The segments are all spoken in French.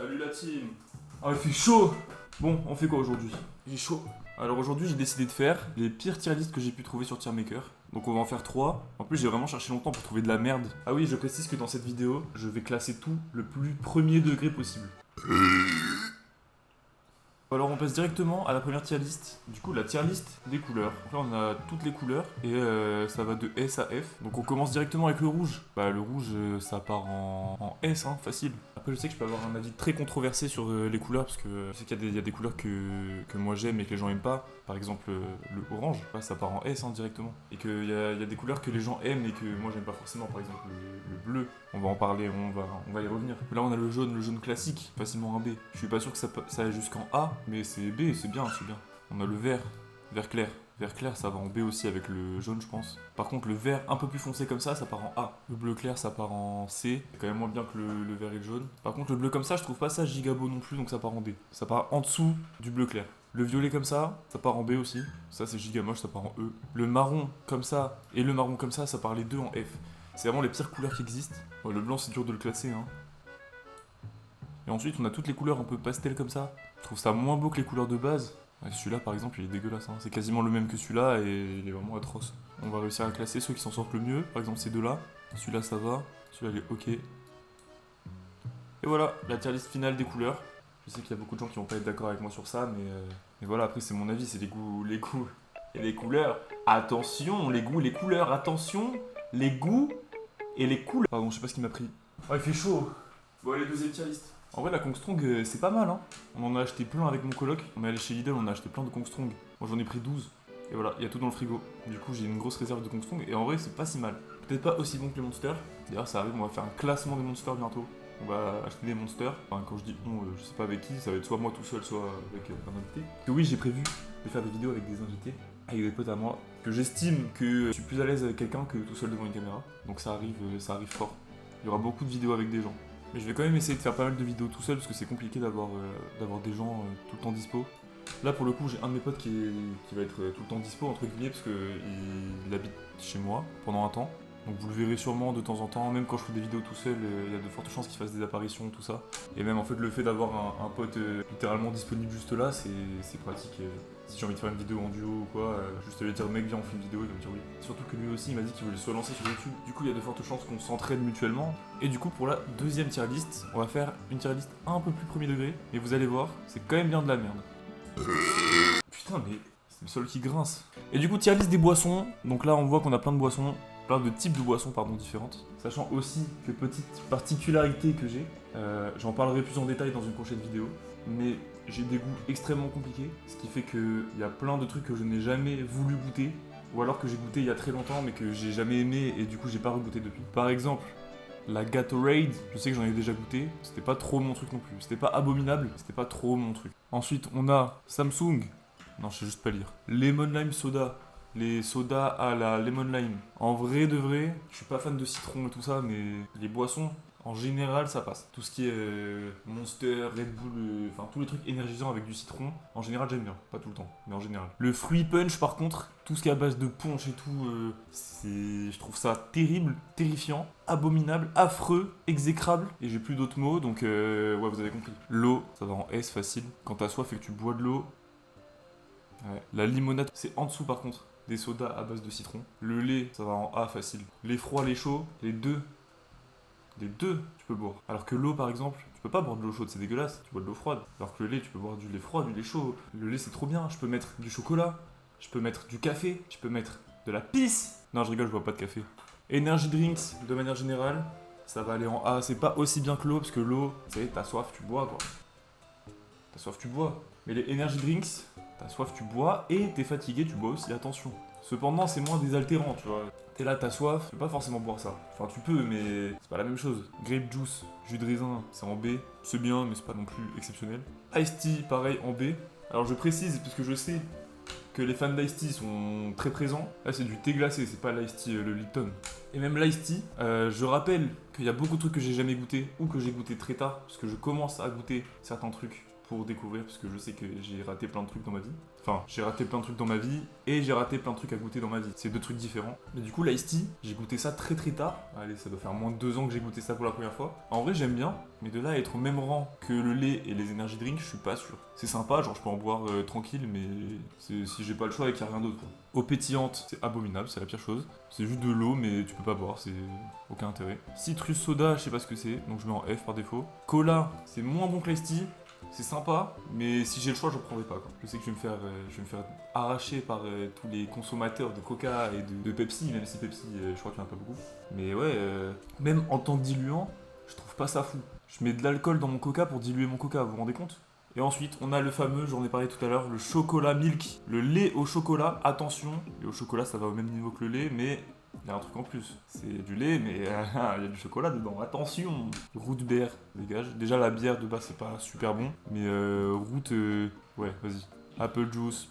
Salut la team. Ah, il fait chaud. Bon, on fait quoi aujourd'hui? Il est chaud. Alors aujourd'hui, j'ai décidé de faire les pires tier lists que j'ai pu trouver sur Tiermaker. Donc on va en faire 3. En plus, j'ai vraiment cherché longtemps pour trouver de la merde. Ah oui, je précise que dans cette vidéo, je vais classer tout le plus premier degré possible. Alors on passe directement à la première tier list. Du coup, la tier list des couleurs. Donc là, on a toutes les couleurs et ça va de S à F. Donc on commence directement avec le rouge. Bah le rouge, ça part en S, hein, facile. Après, je sais que je peux avoir un avis très controversé sur les couleurs parce que je sais qu'il y a des couleurs que moi j'aime et que les gens aiment pas. Par exemple, le orange, ouais, ça part en S, hein, directement. Et qu'il y a des couleurs que les gens aiment et que moi j'aime pas forcément. Par exemple, le bleu. On va en parler, on va y revenir. Là, on a le jaune classique, facilement un B. Je suis pas sûr que ça aille jusqu'en A, mais c'est B, c'est bien, c'est bien. On a le vert clair. Vert clair, ça va en B aussi avec le jaune, je pense. Par contre, le vert un peu plus foncé comme ça part en A. Le bleu clair, ça part en C. C'est quand même moins bien que le vert et le jaune. Par contre, le bleu comme ça, je trouve pas ça giga beau non plus, donc ça part en D. Ça part en dessous du bleu clair. Le violet comme ça part en B aussi. Ça, c'est giga moche, ça part en E. Le marron comme ça et le marron comme ça part les deux en F. C'est vraiment les pires couleurs qui existent. Ouais, le blanc, c'est dur de le classer, hein. Et ensuite, on a toutes les couleurs un peu pastel comme ça. Je trouve ça moins beau que les couleurs de base. Ouais, celui-là, par exemple, il est dégueulasse, hein. C'est quasiment le même que celui-là et il est vraiment atroce. On va réussir à classer ceux qui s'en sortent le mieux. Par exemple, ces deux-là. Celui-là, ça va. Celui-là, il est ok. Et voilà, la tier list finale des couleurs. Je sais qu'il y a beaucoup de gens qui vont pas être d'accord avec moi sur ça, mais voilà, après, c'est mon avis, c'est les goûts et les couleurs. Attention, les goûts, les couleurs, attention, les goûts et les couleurs. Pardon, je sais pas ce qui m'a pris. Oh, il fait chaud. Bon, allez, deuxième tier list. En vrai, la Kongstrong, c'est pas mal, hein. On en a acheté plein avec mon coloc. On est allé chez Lidl, on a acheté plein de Kongstrong. Moi, j'en ai pris 12. Et voilà, il y a tout dans le frigo. Du coup, j'ai une grosse réserve de Kongstrong. Et en vrai, c'est pas si mal. Peut-être pas aussi bon que les Monsters. D'ailleurs, ça arrive, on va faire un classement des Monsters bientôt. On va acheter des Monsters. Enfin, quand je dis on, je sais pas avec qui. Ça va être soit moi tout seul, soit avec un invité. Et oui, j'ai prévu de faire des vidéos avec des invités. Avec des potes à moi. Que j'estime que je suis plus à l'aise avec quelqu'un que tout seul devant une caméra. Donc ça arrive fort. Il y aura beaucoup de vidéos avec des gens. Mais je vais quand même essayer de faire pas mal de vidéos tout seul parce que c'est compliqué d'avoir des gens tout le temps dispo. Là pour le coup j'ai un de mes potes qui va être tout le temps dispo entre guillemets parce qu'il habite chez moi pendant un temps. Donc vous le verrez sûrement de temps en temps, même quand je fais des vidéos tout seul, il y a de fortes chances qu'il fasse des apparitions, tout ça. Et même en fait le fait d'avoir un pote littéralement disponible juste là, c'est pratique. Si j'ai envie de faire une vidéo en duo ou quoi, juste lui dire mec viens on fait une vidéo, il va me dire oui. Surtout que lui aussi il m'a dit qu'il voulait se lancer sur YouTube, du coup il y a de fortes chances qu'on s'entraide mutuellement. Et du coup pour la deuxième tier list, on va faire une tier list un peu plus premier degré, et vous allez voir, c'est quand même bien de la merde. Putain mais c'est le sol qui grince. Et du coup tier list des boissons, donc là on voit qu'on a plein de boissons, plein de types de boissons pardon différentes. Sachant aussi que petite particularité que j'ai, j'en parlerai plus en détail dans une prochaine vidéo, mais j'ai des goûts extrêmement compliqués, ce qui fait qu'il y a plein de trucs que je n'ai jamais voulu goûter, ou alors que j'ai goûté il y a très longtemps mais que j'ai jamais aimé et du coup j'ai pas regoûté depuis. Par exemple, la Gatorade, je sais que j'en ai déjà goûté, c'était pas trop mon truc non plus. C'était pas abominable, c'était pas trop mon truc. Ensuite, on a Samsung, non je sais juste pas lire, Lemon Lime Soda. Les sodas à la lemon lime. En vrai de vrai, je suis pas fan de citron et tout ça, mais les boissons, en général, ça passe. Tout ce qui est Monster, Red Bull, enfin tous les trucs énergisants avec du citron, en général j'aime bien. Pas tout le temps, mais en général. Le fruit punch par contre, tout ce qui est à base de punch et tout, je trouve ça terrible, terrifiant, abominable, affreux, exécrable. Et j'ai plus d'autres mots, donc ouais vous avez compris. L'eau, ça va en S facile. Quand t'as soif et que tu bois de l'eau, ouais. La limonade, c'est en dessous par contre. Des sodas à base de citron. Le lait, ça va en A facile. Les froids, les chauds, les deux, tu peux boire. Alors que l'eau, par exemple, tu peux pas boire de l'eau chaude, c'est dégueulasse. Tu bois de l'eau froide. Alors que le lait, tu peux boire du lait froid, du lait chaud. Le lait, c'est trop bien. Je peux mettre du chocolat. Je peux mettre du café. Je peux mettre de la pisse. Non, je rigole, je bois pas de café. Energy drinks, de manière générale, ça va aller en A. C'est pas aussi bien que l'eau, parce que l'eau, tu sais, t'as soif, tu bois, quoi. T'as soif, tu bois. Mais les energy drinks, t'as soif, tu bois, et t'es fatigué, tu bois aussi, attention. Cependant, c'est moins désaltérant, tu vois. T'es là, t'as soif, tu peux pas forcément boire ça. Enfin, tu peux, mais c'est pas la même chose. Grape juice, jus de raisin, c'est en B. C'est bien, mais c'est pas non plus exceptionnel. Iced tea, pareil, en B. Alors, je précise, parce que je sais que les fans d'Iced tea sont très présents. Là, c'est du thé glacé, c'est pas l'Iced tea, le Lipton. Et même l'Iced tea, je rappelle qu'il y a beaucoup de trucs que j'ai jamais goûté, ou que j'ai goûté très tard, parce que je commence à goûter certains trucs pour découvrir, parce que je sais que j'ai raté plein de trucs dans ma vie. Enfin, j'ai raté plein de trucs dans ma vie et j'ai raté plein de trucs à goûter dans ma vie. C'est deux trucs différents. Mais du coup, l'ice tea, j'ai goûté ça très très tard. Allez, ça doit faire moins de 2 ans que j'ai goûté ça pour la première fois. En vrai, j'aime bien, mais de là à être au même rang que le lait et les energy drinks, je suis pas sûr. C'est sympa, genre je peux en boire tranquille, mais si j'ai pas le choix et qu'il n'y a rien d'autre. Eau pétillante, c'est abominable, c'est la pire chose. C'est juste de l'eau, mais tu peux pas boire, c'est aucun intérêt. Citrus soda, je sais pas ce que c'est, donc je mets en F par défaut. Cola, c'est moins bon que l'ice tea. C'est sympa, mais si j'ai le choix, je prendrai pas. Quoi. Je sais que je vais me faire arracher par tous les consommateurs de Coca et de Pepsi, même si Pepsi, je crois qu'il y en a pas beaucoup. Mais ouais, même en tant que diluant, je trouve pas ça fou. Je mets de l'alcool dans mon Coca pour diluer mon Coca, vous vous rendez compte? Et ensuite, on a le fameux, j'en ai parlé tout à l'heure, le chocolat milk. Le lait au chocolat, attention, le au chocolat ça va au même niveau que le lait, mais il y a un truc en plus. C'est du lait, mais il y a du chocolat dedans. Attention! Root beer, dégage. Déjà, la bière de base, c'est pas super bon. Mais root, ouais, vas-y. Apple juice,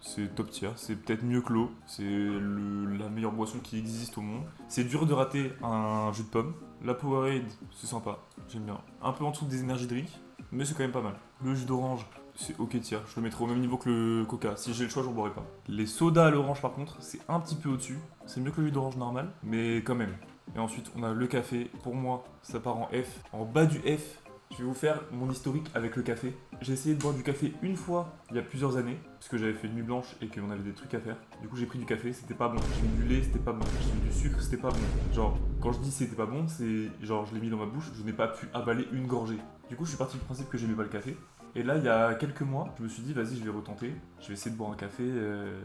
c'est top tier. C'est peut-être mieux que l'eau. C'est la meilleure boisson qui existe au monde. C'est dur de rater un jus de pomme. La Powerade, c'est sympa. J'aime bien. Un peu en dessous des energy drinks, mais c'est quand même pas mal. Le jus d'orange, c'est ok tiers, je le mettrai au même niveau que le coca. Si j'ai le choix, j'en boirai pas. Les sodas à l'orange par contre, c'est un petit peu au-dessus. C'est mieux que le jus d'orange normal, mais quand même. Et ensuite, on a le café. Pour moi, ça part en F. En bas du F, je vais vous faire mon historique avec le café. J'ai essayé de boire du café une fois il y a plusieurs années, parce que j'avais fait une nuit blanche et qu'on avait des trucs à faire. Du coup, j'ai pris du café, c'était pas bon. J'ai mis du lait, c'était pas bon. J'ai mis du sucre, c'était pas bon. Genre, quand je dis c'était pas bon, c'est genre je l'ai mis dans ma bouche, je n'ai pas pu avaler une gorgée. Du coup, je suis parti du principe que j'aimais pas le café. Et là, il y a quelques mois, je me suis dit, vas-y, je vais retenter. Je vais essayer de boire un café.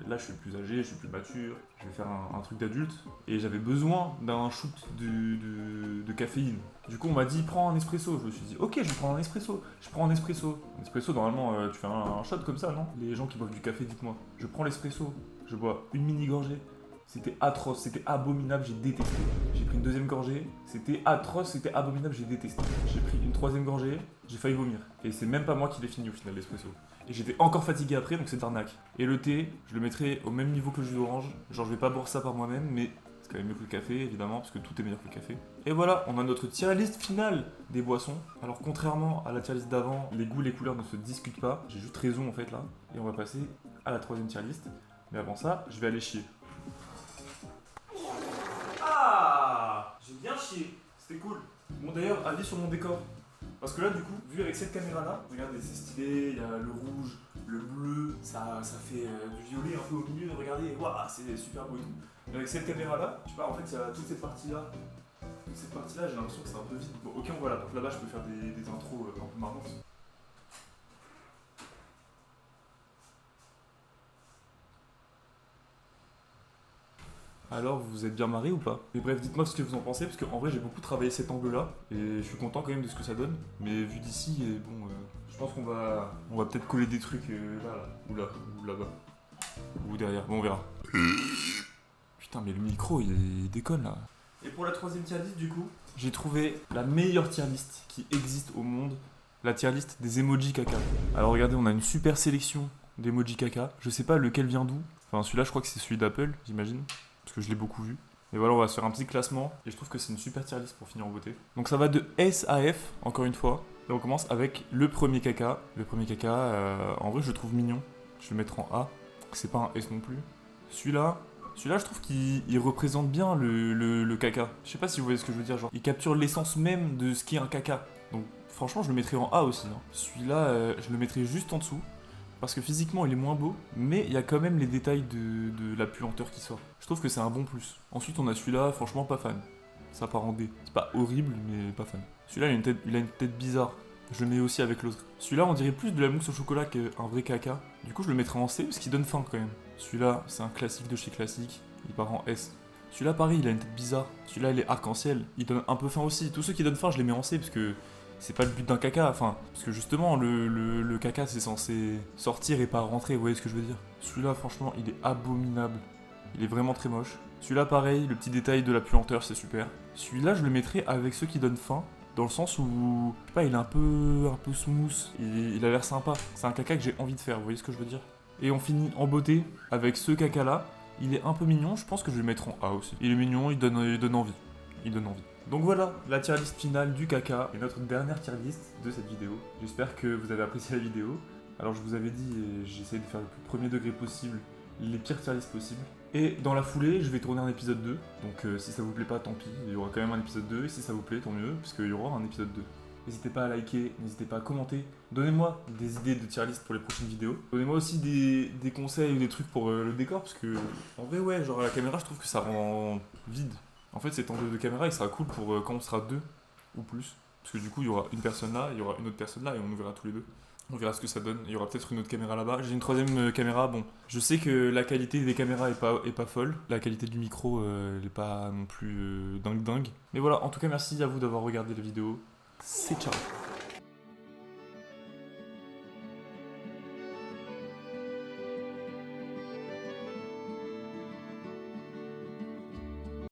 Là, je suis plus âgé, je suis plus mature. Je vais faire un truc d'adulte. Et j'avais besoin d'un shoot de caféine. Du coup, on m'a dit, prends un espresso. Je me suis dit, ok, je vais prendre un espresso. Je prends un espresso. Un espresso, normalement, tu fais un shot comme ça, non? Les gens qui boivent du café, dites-moi. Je prends l'espresso. Je bois une mini-gorgée. C'était atroce, c'était abominable, j'ai détesté. J'ai pris une deuxième gorgée, c'était atroce, c'était abominable, j'ai détesté. J'ai pris une troisième gorgée, j'ai failli vomir. Et c'est même pas moi qui l'ai fini au final, l'espresso. Et j'étais encore fatigué après, donc c'est arnaque. Et le thé, je le mettrais au même niveau que le jus d'orange. Genre je vais pas boire ça par moi-même, mais c'est quand même mieux que le café, évidemment, parce que tout est meilleur que le café. Et voilà, on a notre tier list finale des boissons. Alors contrairement à la tier list d'avant, les goûts, les couleurs ne se discutent pas. J'ai juste raison en fait là. Et on va passer à la troisième tier list. Mais avant ça, je vais aller chier. J'ai bien chié, c'était cool. Bon d'ailleurs, avis sur mon décor. Parce que là du coup, vu avec cette caméra là, regardez c'est stylé, il y a le rouge, le bleu, ça fait du violet un peu au milieu, regardez, waouh, c'est super beau et tout. Mais avec cette caméra là, tu vois en fait il y a toute cette partie là. Toute cette partie là, j'ai l'impression que c'est un peu vide. Bon ok on voit là-bas je peux faire des intros un peu marrantes. Alors, vous vous êtes bien marré ou pas? Mais bref, dites-moi ce que vous en pensez, parce qu'en vrai, j'ai beaucoup travaillé cet angle-là, et je suis content quand même de ce que ça donne. Mais vu d'ici, bon, je pense on va peut-être coller des trucs ou là-bas, ou derrière. Bon, on verra. Putain, mais le micro, il déconne là. Et pour la troisième tier list, du coup, j'ai trouvé la meilleure tier list qui existe au monde, la tier list des emojis caca. Alors regardez, on a une super sélection d'emojis caca. Je sais pas lequel vient d'où. Enfin, celui-là, je crois que c'est celui d'Apple, j'imagine. Parce que je l'ai beaucoup vu. Et voilà, on va se faire un petit classement. Et je trouve que c'est une super tier list pour finir en beauté. Donc ça va de S à F, encore une fois. Et on commence avec le premier caca. Le premier caca, en vrai, je le trouve mignon. Je vais le mettre en A. C'est pas un S non plus. Celui-là, je trouve qu'il représente bien le caca. Je sais pas si vous voyez ce que je veux dire. Genre, il capture l'essence même de ce qu'est un caca. Donc franchement, je le mettrais en A aussi. Hein. Celui-là, je le mettrais juste en dessous. Parce que physiquement il est moins beau, mais il y a quand même les détails de la puanteur qui sort. Je trouve que c'est un bon plus. Ensuite on a celui-là, franchement pas fan. Ça part en D. C'est pas horrible, mais pas fan. Celui-là il a une tête bizarre. Je le mets aussi avec l'autre. Celui-là on dirait plus de la mousse au chocolat qu'un vrai caca. Du coup je le mettrai en C parce qu'il donne faim quand même. Celui-là c'est un classique de chez classique. Il part en S. Celui-là pareil, il a une tête bizarre. Celui-là il est arc-en-ciel. Il donne un peu faim aussi. Tous ceux qui donnent faim je les mets en C parce que c'est pas le but d'un caca, enfin, parce que justement, le caca c'est censé sortir et pas rentrer, vous voyez ce que je veux dire? Celui-là, franchement, il est abominable. Il est vraiment très moche. Celui-là, pareil, le petit détail de la puanteur, c'est super. Celui-là, je le mettrais avec ceux qui donnent faim, dans le sens où, je sais pas, il est un peu smooth, il a l'air sympa. C'est un caca que j'ai envie de faire, vous voyez ce que je veux dire? Et on finit en beauté avec ce caca-là. Il est un peu mignon, je pense que je vais le mettre en A aussi. Il est mignon, il donne envie. Il donne envie. Donc voilà, la tier list finale du caca et notre dernière tier list de cette vidéo. J'espère que vous avez apprécié la vidéo. Alors je vous avais dit, j'essaie de faire le plus premier degré possible, les pires tier lists possibles. Et dans la foulée, je vais tourner un épisode 2. Donc si ça vous plaît pas, tant pis, il y aura quand même un épisode 2. Et si ça vous plaît, tant mieux, puisqu'il y aura un épisode 2. N'hésitez pas à liker, n'hésitez pas à commenter. Donnez-moi des idées de tier list pour les prochaines vidéos. Donnez-moi aussi des conseils ou des trucs pour le décor, parce que en vrai, ouais, genre à la caméra, je trouve que ça rend vide. En fait, cet angle de caméra, il sera cool pour quand on sera deux ou plus. Parce que du coup, il y aura une personne là, il y aura une autre personne là, et on nous verra tous les deux. On verra ce que ça donne. Il y aura peut-être une autre caméra là-bas. J'ai une troisième caméra. Bon, je sais que la qualité des caméras est pas folle. La qualité du micro, elle est pas non plus dingue. Mais voilà, en tout cas, merci à vous d'avoir regardé la vidéo. C'est ciao.